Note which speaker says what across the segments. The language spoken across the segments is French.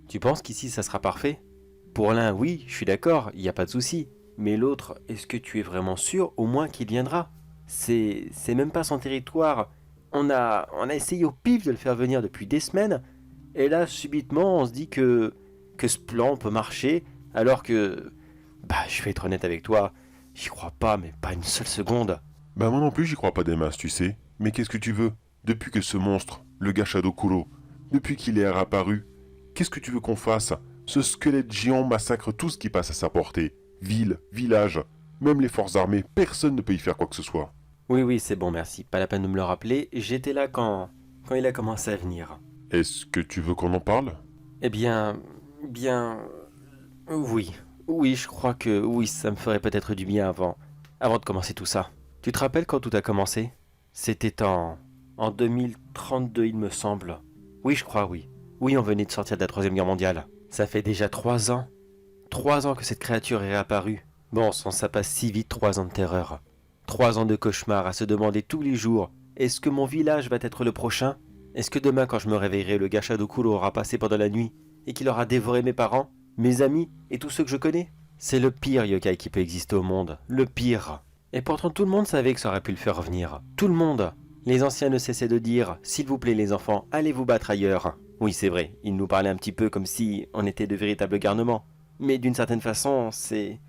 Speaker 1: Tu penses qu'ici ça sera parfait? Pour l'un, oui, je suis d'accord, il n'y a pas de souci. Mais l'autre, est-ce que tu es vraiment sûr au moins qu'il viendra? C'est même pas son territoire. On a essayé au pif de le faire venir depuis des semaines. Et là, subitement, on se dit que ce plan peut marcher. Alors que, bah, je vais être honnête avec toi, j'y crois pas, mais pas une seule seconde.
Speaker 2: Bah moi non plus j'y crois pas des masses, tu sais. Mais qu'est-ce que tu veux? Depuis que ce monstre, le gars Shadokuro, depuis qu'il est réapparu, qu'est-ce que tu veux qu'on fasse? Ce squelette géant massacre tout ce qui passe à sa portée. Ville, village, même les forces armées, personne ne peut y faire quoi que ce soit.
Speaker 1: Oui, oui, c'est bon, merci. Pas la peine de me le rappeler. J'étais là quand il a commencé à venir.
Speaker 2: Est-ce que tu veux qu'on en parle?
Speaker 1: Eh bien, bien, oui. Oui, je crois que oui, ça me ferait peut-être du bien avant de commencer tout ça. Tu te rappelles quand tout a commencé? C'était en 2032, il me semble. Oui, je crois, oui. Oui, on venait de sortir de la Troisième Guerre mondiale. Ça fait déjà 3 ans. 3 ans que cette créature est réapparue. Bon, sans ça passe si vite, 3 ans de terreur. 3 ans de cauchemar à se demander tous les jours, est-ce que mon village va être le prochain? Est-ce que demain quand je me réveillerai, le gars Shadokuro aura passé pendant la nuit et qu'il aura dévoré mes parents, mes amis et tous ceux que je connais? C'est le pire yokai qui peut exister au monde. Le pire. Et pourtant tout le monde savait que ça aurait pu le faire revenir. Tout le monde. Les anciens ne cessaient de dire, s'il vous plaît les enfants, allez vous battre ailleurs. Oui, c'est vrai, ils nous parlaient un petit peu comme si on était de véritables garnements. Mais d'une certaine façon, c'est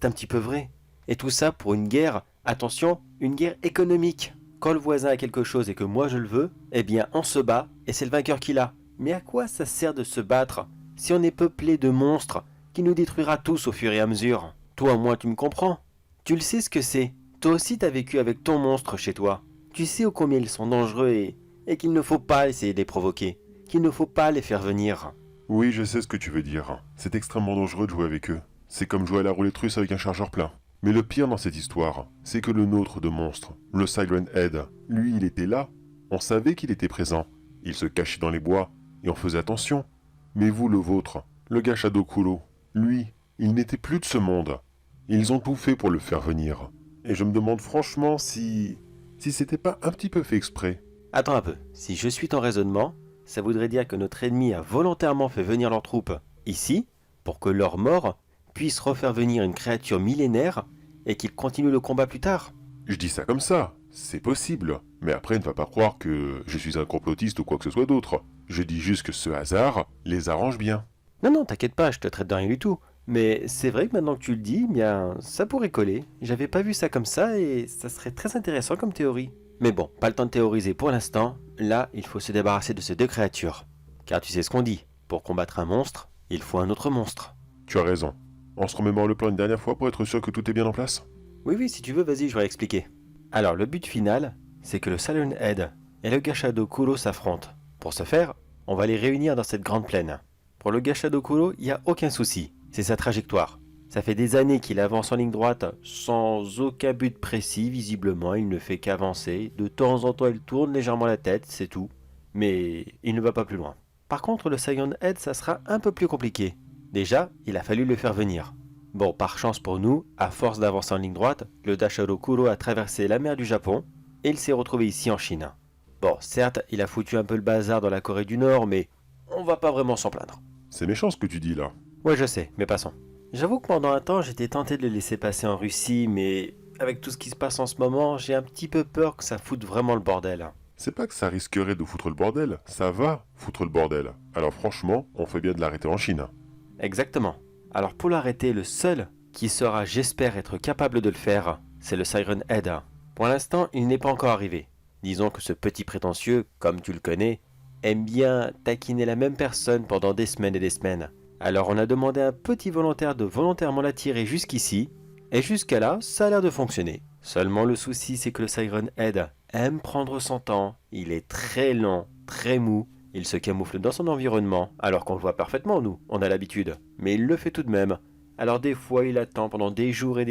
Speaker 1: un petit peu vrai. Et tout ça pour une guerre, attention, une guerre économique. Quand le voisin a quelque chose et que moi je le veux, eh bien on se bat et c'est le vainqueur qui l'a. Mais à quoi ça sert de se battre si on est peuplé de monstres qui nous détruira tous au fur et à mesure? Toi, moi, tu me comprends? Tu le sais ce que c'est. Toi aussi t'as vécu avec ton monstre chez toi. Tu sais ô combien ils sont dangereux et qu'il ne faut pas essayer de les provoquer. Qu'il ne faut pas les faire venir.
Speaker 2: Oui, je sais ce que tu veux dire. C'est extrêmement dangereux de jouer avec eux. C'est comme jouer à la roulette russe avec un chargeur plein. Mais le pire dans cette histoire, c'est que le nôtre de monstre, le Siren Head, lui il était là. On savait qu'il était présent. Il se cachait dans les bois et on faisait attention. Mais vous, le vôtre, le gars Shadokuro, lui, il n'était plus de ce monde. Ils ont tout fait pour le faire venir. Et je me demande franchement si c'était pas un petit peu fait exprès.
Speaker 1: Attends un peu, si je suis ton raisonnement, ça voudrait dire que notre ennemi a volontairement fait venir leurs troupes ici, pour que leur mort puisse refaire venir une créature millénaire et qu'ils continuent le combat plus tard.
Speaker 2: Je dis ça comme ça, c'est possible. Mais après, ne va pas croire que je suis un complotiste ou quoi que ce soit d'autre. Je dis juste que ce hasard les arrange bien.
Speaker 1: Non, non, t'inquiète pas, je te traite de rien du tout. Mais c'est vrai que maintenant que tu le dis, bien, ça pourrait coller. J'avais pas vu ça comme ça et ça serait très intéressant comme théorie. Mais bon, pas le temps de théoriser pour l'instant. Là, il faut se débarrasser de ces deux créatures. Car tu sais ce qu'on dit, pour combattre un monstre, il faut un autre monstre.
Speaker 2: Tu as raison. On se remémore le plan une dernière fois pour être sûr que tout est bien en place?
Speaker 1: Oui, oui, si tu veux, vas-y, je vais expliquer. Alors, le but final, c'est que le Siren Head et le Gashado Kuro s'affrontent. Pour ce faire, on va les réunir dans cette grande plaine. Pour le Gashado Kuro, il n'y a aucun souci. C'est sa trajectoire. Ça fait des années qu'il avance en ligne droite sans aucun but précis, visiblement, il ne fait qu'avancer. De temps en temps, il tourne légèrement la tête, c'est tout. Mais il ne va pas plus loin. Par contre, le Siren Head, ça sera un peu plus compliqué. Déjà, il a fallu le faire venir. Bon, par chance pour nous, à force d'avancer en ligne droite, le Dashado Kuro a traversé la mer du Japon et il s'est retrouvé ici en Chine. Bon, certes, il a foutu un peu le bazar dans la Corée du Nord, mais on va pas vraiment s'en plaindre.
Speaker 2: C'est méchant ce que tu dis là.
Speaker 1: Ouais, je sais, mais passons. J'avoue que pendant un temps, j'étais tenté de le laisser passer en Russie, mais avec tout ce qui se passe en ce moment, j'ai un petit peu peur que ça foute vraiment le bordel.
Speaker 2: C'est pas que ça risquerait de foutre le bordel, ça va foutre le bordel. Alors franchement, on fait bien de l'arrêter en Chine.
Speaker 1: Exactement. Alors pour l'arrêter, le seul qui saura, j'espère, être capable de le faire, c'est le Siren Head. Pour l'instant, il n'est pas encore arrivé. Disons que ce petit prétentieux, comme tu le connais, aime bien taquiner la même personne pendant des semaines et des semaines. Alors on a demandé à un petit volontaire de volontairement l'attirer jusqu'ici, et jusqu'à là, ça a l'air de fonctionner. Seulement le souci, c'est que le Siren Head aime prendre son temps, il est très lent, très mou, il se camoufle dans son environnement, alors qu'on le voit parfaitement nous, on a l'habitude, mais il le fait tout de même. Alors des fois il attend pendant des jours, et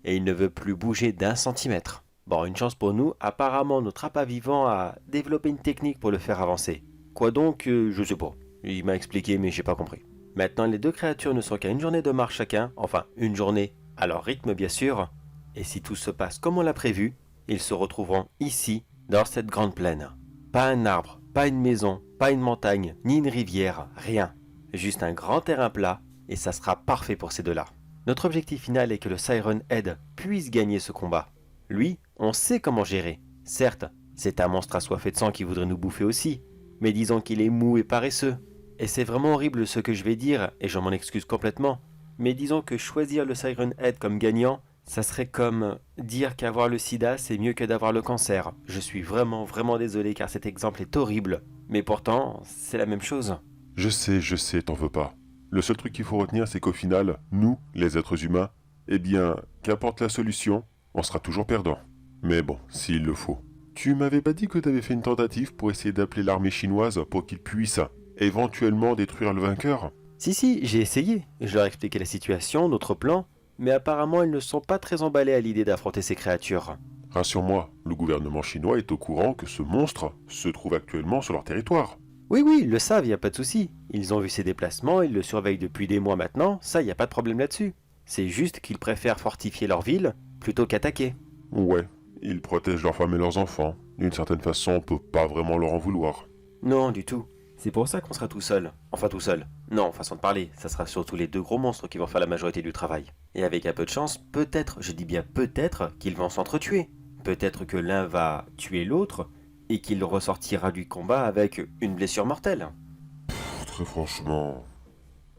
Speaker 1: il ne veut plus bouger d'un centimètre. Bon, une chance pour nous, apparemment notre appât vivant a développé une technique pour le faire avancer. Quoi donc, je sais pas. Il m'a expliqué mais j'ai pas compris. Maintenant, les deux créatures ne sont qu'à une journée de marche chacun, enfin une journée à leur rythme bien sûr, et si tout se passe comme on l'a prévu, ils se retrouveront ici, dans cette grande plaine. Pas un arbre, pas une maison, pas une montagne, ni une rivière, rien. Juste un grand terrain plat, et ça sera parfait pour ces deux-là. Notre objectif final est que le Siren Head puisse gagner ce combat. Lui, on sait comment gérer. Certes, c'est un monstre assoiffé de sang qui voudrait nous bouffer aussi, mais disons qu'il est mou et paresseux. Et c'est vraiment horrible ce que je vais dire, et je m'en excuse complètement, mais disons que choisir le Siren Head comme gagnant, ça serait comme dire qu'avoir le sida c'est mieux que d'avoir le cancer. Je suis vraiment désolé car cet exemple est horrible, mais pourtant, c'est la même chose.
Speaker 2: Je sais, t'en veux pas. Le seul truc qu'il faut retenir, c'est qu'au final, nous, les êtres humains, eh bien, qu'importe la solution, on sera toujours perdant. Mais bon, s'il le faut. Tu m'avais pas dit que t'avais fait une tentative pour essayer d'appeler l'armée chinoise pour qu'ils puissent éventuellement détruire le vainqueur?
Speaker 1: Si, j'ai essayé. Je leur ai expliqué la situation, notre plan, mais apparemment ils ne sont pas très emballés à l'idée d'affronter ces créatures.
Speaker 2: Rassure-moi, le gouvernement chinois est au courant que ce monstre se trouve actuellement sur leur territoire.
Speaker 1: Oui, ils le savent, y a pas de souci. Ils ont vu ses déplacements, ils le surveillent depuis des mois maintenant, ça y a pas de problème là-dessus. C'est juste qu'ils préfèrent fortifier leur ville plutôt qu'attaquer.
Speaker 2: Ouais, ils protègent leurs femmes et leurs enfants. D'une certaine façon, on peut pas vraiment leur en vouloir.
Speaker 1: Non, du tout. C'est pour ça qu'on sera tout seul. Enfin tout seul. Non, façon de parler, ça sera surtout les deux gros monstres qui vont faire la majorité du travail. Et avec un peu de chance, peut-être, je dis bien peut-être, qu'ils vont s'entretuer. Peut-être que l'un va tuer l'autre, et qu'il ressortira du combat avec une blessure mortelle.
Speaker 2: Très franchement,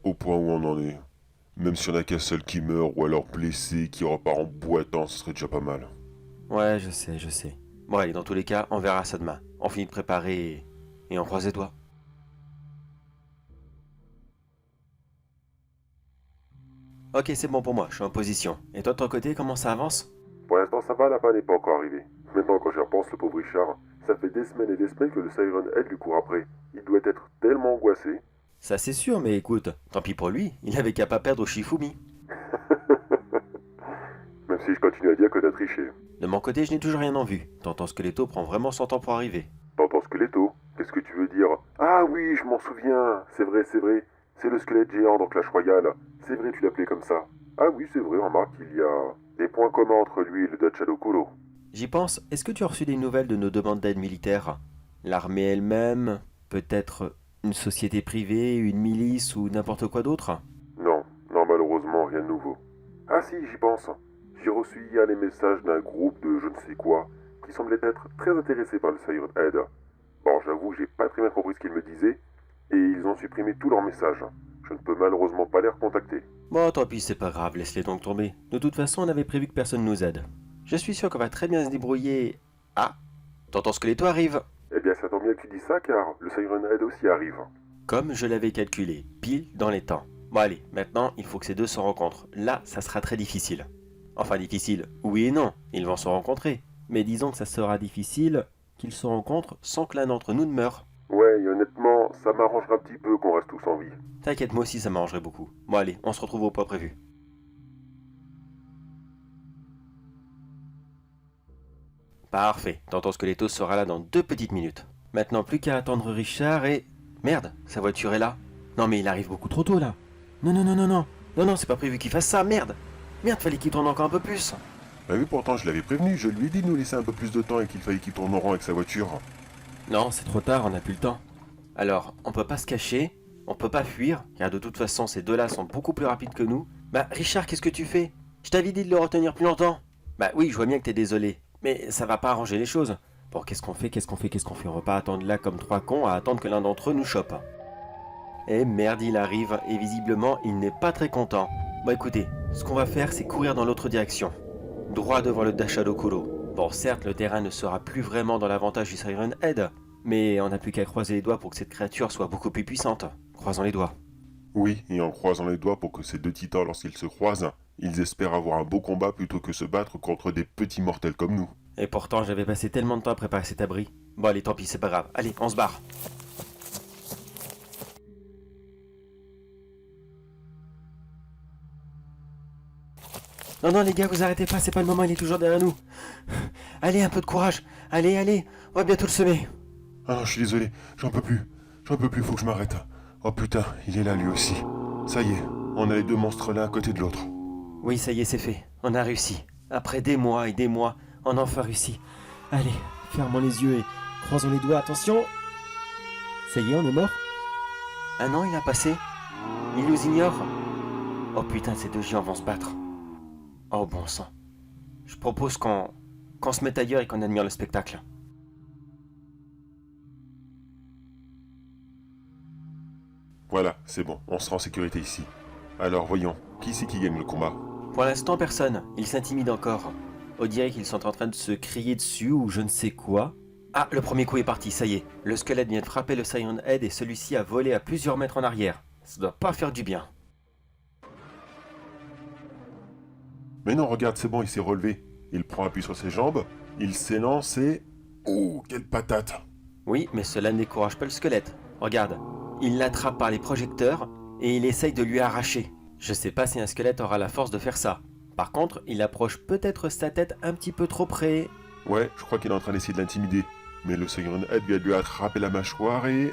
Speaker 2: au point où on en est, même si on a qu'un seul qui meurt ou alors blessé qui repart en boitant, ce serait déjà pas mal.
Speaker 1: Ouais, je sais. Bon allez, dans tous les cas, on verra ça demain. On finit de préparer et on croise les doigts. Ok, c'est bon pour moi, je suis en position. Et toi de ton côté, comment ça avance?
Speaker 2: Pour l'instant, ça va, la panne n'est pas encore arrivée. Maintenant, quand j'y repense, le pauvre Richard, ça fait des semaines et des semaines que le Siren Head lui court après. Il doit être tellement angoissé.
Speaker 1: Ça c'est sûr, mais écoute, tant pis pour lui, il avait qu'à pas perdre au Shifumi.
Speaker 2: Même si je continue à dire que t'as triché.
Speaker 1: De mon côté, je n'ai toujours rien en vue. Tonton Skeletto prend vraiment son temps pour arriver.
Speaker 2: T'entends Skeletto? Qu'est-ce que tu veux dire? Ah oui, je m'en souviens. C'est vrai. C'est le squelette géant dans Clash Royale. C'est vrai, tu l'appelais comme ça. Ah oui, c'est vrai, remarque, il y a des points communs entre lui et le Dutch Adokolo.
Speaker 1: J'y pense, est-ce que tu as reçu des nouvelles de nos demandes d'aide militaire? L'armée elle-même? Peut-être une société privée, une milice ou n'importe quoi d'autre?
Speaker 2: Non, malheureusement, rien de nouveau. Ah si, j'y pense. J'ai reçu hier les messages d'un groupe de je ne sais quoi qui semblait être très intéressé par le Siren Head. Bon, j'avoue, j'ai pas très bien compris ce qu'ils me disaient et ils ont supprimé tous leurs messages. Je ne peux malheureusement pas les recontacter.
Speaker 1: Bon, tant pis, c'est pas grave, laisse-les donc tomber. De toute façon, on avait prévu que personne nous aide. Je suis sûr qu'on va très bien se débrouiller. Ah, tonton Skeletto arrive.
Speaker 2: Eh bien, ça tombe bien que tu dis ça car le Siren Head aussi arrive.
Speaker 1: Comme je l'avais calculé, pile dans les temps. Bon allez, maintenant, il faut que ces deux se rencontrent. Là, ça sera très difficile. Enfin difficile, oui et non, ils vont se rencontrer. Mais disons que ça sera difficile qu'ils se rencontrent sans que l'un d'entre nous ne meure.
Speaker 2: Ouais, et honnêtement, ça m'arrangera un petit peu qu'on reste tous en vie.
Speaker 1: T'inquiète, moi aussi ça m'arrangerait beaucoup. Bon allez, on se retrouve au point prévu. Parfait, tonton Skeletto sera là dans 2 petites minutes. Maintenant, plus qu'à attendre Richard et... Merde, sa voiture est là. Non mais il arrive beaucoup trop tôt là. Non, c'est pas prévu qu'il fasse ça, merde. Merde, fallait qu'il tourne encore un peu plus.
Speaker 2: Bah oui, pourtant, je l'avais prévenu, je lui ai dit de nous laisser un peu plus de temps et qu'il fallait qu'il tourne en rond avec sa voiture.
Speaker 1: Non, c'est trop tard, on n'a plus le temps. Alors, on peut pas se cacher, on peut pas fuir, car de toute façon ces deux-là sont beaucoup plus rapides que nous. Bah Richard, qu'est-ce que tu fais? Je t'avais dit de le retenir plus longtemps. Bah oui, je vois bien que t'es désolé, mais ça va pas arranger les choses. Bon, qu'est-ce qu'on fait? On va pas attendre là comme trois cons à attendre que l'un d'entre eux nous chope. Eh merde, il arrive, et visiblement il n'est pas très content. Bon écoutez, ce qu'on va faire c'est courir dans l'autre direction. Droit devant le Dashadokuro. Bon certes le terrain ne sera plus vraiment dans l'avantage du Siren Head, mais on n'a plus qu'à croiser les doigts pour que cette créature soit beaucoup plus puissante. Croisons les doigts.
Speaker 2: Oui, et en croisant les doigts pour que ces deux titans, lorsqu'ils se croisent, ils espèrent avoir un beau combat plutôt que se battre contre des petits mortels comme nous.
Speaker 1: Et pourtant j'avais passé tellement de temps à préparer cet abri. Bon allez tant pis, c'est pas grave. Allez, on se barre. Non les gars, vous arrêtez pas, c'est pas le moment, il est toujours derrière nous. Allez, un peu de courage. Allez, on va bientôt le semer.
Speaker 2: Ah non, je suis désolé, j'en peux plus, faut que je m'arrête. Oh putain, il est là lui aussi. Ça y est, on a les deux monstres l'un à côté de l'autre.
Speaker 1: Oui, ça y est, c'est fait. On a réussi. Après des mois et des mois, on a enfin réussi. Allez, fermons les yeux et croisons les doigts, attention. Ça y est, on est mort. Un an, il a passé. Il nous ignore. Oh putain, ces deux géants vont se battre. Oh bon sang. Je propose qu'on se mette ailleurs et qu'on admire le spectacle.
Speaker 2: Voilà, c'est bon, on sera en sécurité ici. Alors voyons, qui c'est qui gagne le combat?
Speaker 1: Pour l'instant, personne. Ils s'intimident encore. On dirait qu'ils sont en train de se crier dessus ou je ne sais quoi. Ah, le premier coup est parti, ça y est. Le squelette vient de frapper le Siren Head et celui-ci a volé à plusieurs mètres en arrière. Ça doit pas faire du bien.
Speaker 2: Mais non, regarde, c'est bon, il s'est relevé. Il prend appui sur ses jambes, il s'élance et... Oh, quelle patate!
Speaker 1: Oui, mais cela ne décourage pas le squelette. Regarde, il l'attrape par les projecteurs et il essaye de lui arracher. Je sais pas si un squelette aura la force de faire ça. Par contre, il approche peut-être sa tête un petit peu trop près.
Speaker 2: Ouais, je crois qu'il est en train d'essayer de l'intimider. Mais le Siren Head lui a attrapé la mâchoire et...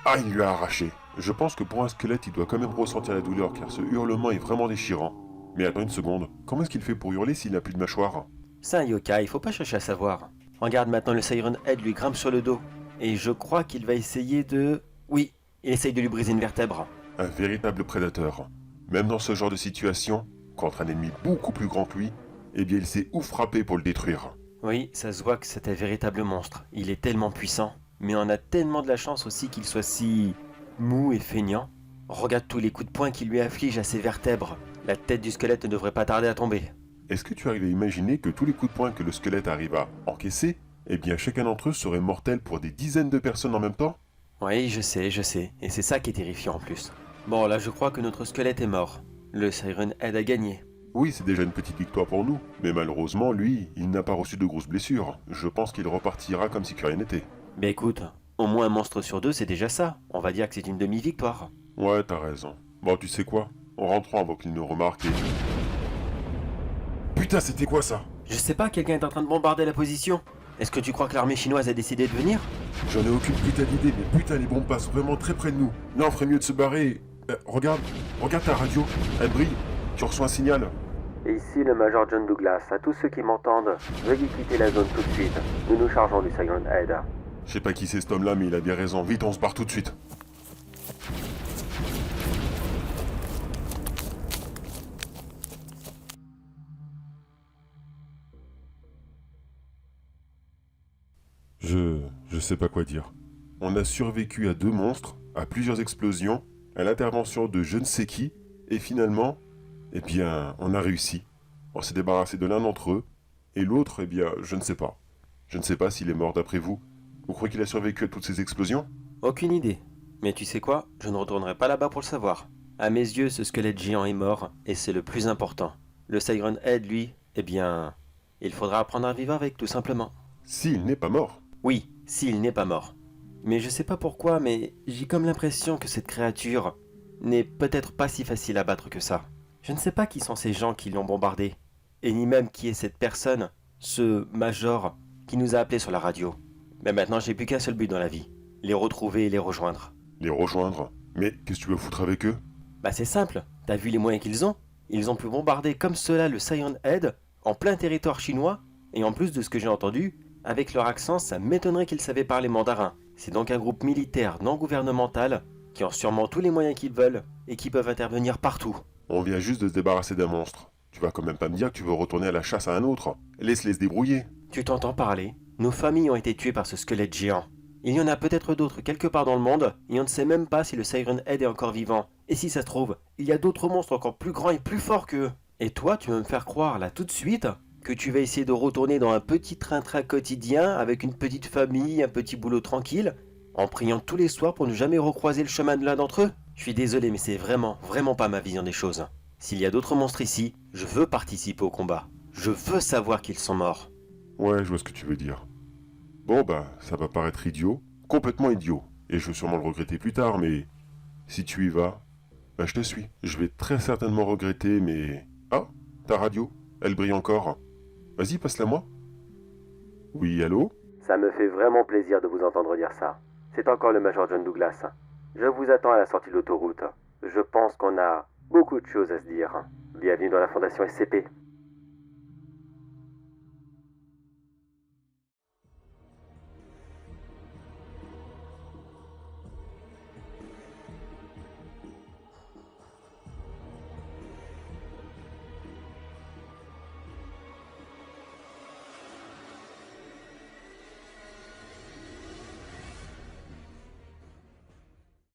Speaker 2: Ah, il lui a arraché. Je pense que pour un squelette, il doit quand même ressentir la douleur car ce hurlement est vraiment déchirant. Mais attends une seconde, comment est-ce qu'il fait pour hurler s'il n'a plus de mâchoire?
Speaker 1: C'est un yokai, il faut pas chercher à savoir. Regarde maintenant, le Siren Head lui grimpe sur le dos. Et je crois qu'il va essayer de... Oui, il essaye de lui briser une vertèbre.
Speaker 2: Un véritable prédateur. Même dans ce genre de situation, contre un ennemi beaucoup plus grand que lui, eh bien il sait où frapper pour le détruire.
Speaker 1: Oui, ça se voit que c'est un véritable monstre. Il est tellement puissant. Mais on a tellement de la chance aussi qu'il soit si... mou et feignant. Regarde tous les coups de poing qu'il lui afflige à ses vertèbres. La tête du squelette ne devrait pas tarder à tomber.
Speaker 2: Est-ce que tu arrives à imaginer que tous les coups de poing que le squelette arrive à encaisser, eh bien chacun d'entre eux serait mortel pour des dizaines de personnes en même temps?
Speaker 1: Oui, je sais. Et c'est ça qui est terrifiant en plus. Bon, là je crois que notre squelette est mort. Le Siren Head a gagné.
Speaker 2: Oui, c'est déjà une petite victoire pour nous, mais malheureusement, lui, il n'a pas reçu de grosses blessures. Je pense qu'il repartira comme si que rien n'était.
Speaker 1: Mais écoute, au moins un monstre sur deux, c'est déjà ça. On va dire que c'est une demi-victoire.
Speaker 2: Ouais, t'as raison. Bon, tu sais quoi? En rentrant avant qu'il nous remarque et... Putain, c'était quoi ça?
Speaker 1: Je sais pas, quelqu'un est en train de bombarder la position. Est-ce que tu crois que l'armée chinoise a décidé de venir?
Speaker 2: J'en ai aucune putain d'idée, mais putain, les bombes passent vraiment très près de nous. Là, on ferait mieux de se barrer. Regarde ta radio, elle brille. Tu reçois un signal.
Speaker 1: Ici le Major John Douglas. À tous ceux qui m'entendent, veuillez quitter la zone tout de suite. Nous nous chargeons du Siren Head.
Speaker 2: Je sais pas qui c'est cet homme-là, mais il a bien raison. Vite, on se barre tout de suite. Je sais pas quoi dire. On a survécu à deux monstres, à plusieurs explosions, à l'intervention de je ne sais qui, et finalement, eh bien, on a réussi. On s'est débarrassé de l'un d'entre eux, et l'autre, eh bien, je ne sais pas. Je ne sais pas s'il est mort d'après vous. Vous croyez qu'il a survécu à toutes ces explosions?
Speaker 1: Aucune idée. Mais tu sais quoi? Je ne retournerai pas là-bas pour le savoir. À mes yeux, ce squelette géant est mort, et c'est le plus important. Le Siren Head, lui, eh bien... il faudra apprendre à vivre avec, tout simplement.
Speaker 2: S'il n'est pas mort.
Speaker 1: Oui, s'il n'est pas mort. Mais je sais pas pourquoi, mais j'ai comme l'impression que cette créature n'est peut-être pas si facile à battre que ça. Je ne sais pas qui sont ces gens qui l'ont bombardé, et ni même qui est cette personne, ce major, qui nous a appelés sur la radio. Mais maintenant j'ai plus qu'un seul but dans la vie, les retrouver et les rejoindre.
Speaker 2: Les rejoindre? Mais qu'est-ce que tu veux foutre avec eux?
Speaker 1: Bah c'est simple, t'as vu les moyens qu'ils ont? Ils ont pu bombarder comme cela le Siren Head, en plein territoire chinois, et en plus de ce que j'ai entendu, avec leur accent, ça m'étonnerait qu'ils savaient parler mandarin. C'est donc un groupe militaire non gouvernemental qui ont sûrement tous les moyens qu'ils veulent et qui peuvent intervenir partout.
Speaker 2: On vient juste de se débarrasser d'un monstre. Tu vas quand même pas me dire que tu veux retourner à la chasse à un autre. Laisse-les se débrouiller.
Speaker 1: Tu t'entends parler? Nos familles ont été tuées par ce squelette géant. Il y en a peut-être d'autres quelque part dans le monde et on ne sait même pas si le Siren Head est encore vivant. Et si ça se trouve, il y a d'autres monstres encore plus grands et plus forts qu'eux. Et toi, tu veux me faire croire là tout de suite que tu vas essayer de retourner dans un petit train-train quotidien avec une petite famille, un petit boulot tranquille, en priant tous les soirs pour ne jamais recroiser le chemin de l'un d'entre eux? Je suis désolé, mais c'est vraiment pas ma vision des choses. S'il y a d'autres monstres ici, je veux participer au combat. Je veux savoir qu'ils sont morts.
Speaker 2: Ouais, je vois ce que tu veux dire. Bon bah, ça va paraître idiot, complètement idiot, et je vais sûrement le regretter plus tard, mais si tu y vas, bah je te suis. Je vais très certainement regretter, mais... Ah, ta radio, elle brille encore. Vas-y, passe-la moi. Oui, allô?
Speaker 1: Ça me fait vraiment plaisir de vous entendre dire ça. C'est encore le Major John Douglas. Je vous attends à la sortie de l'autoroute. je pense qu'on a beaucoup de choses à se dire. Bienvenue dans la Fondation SCP.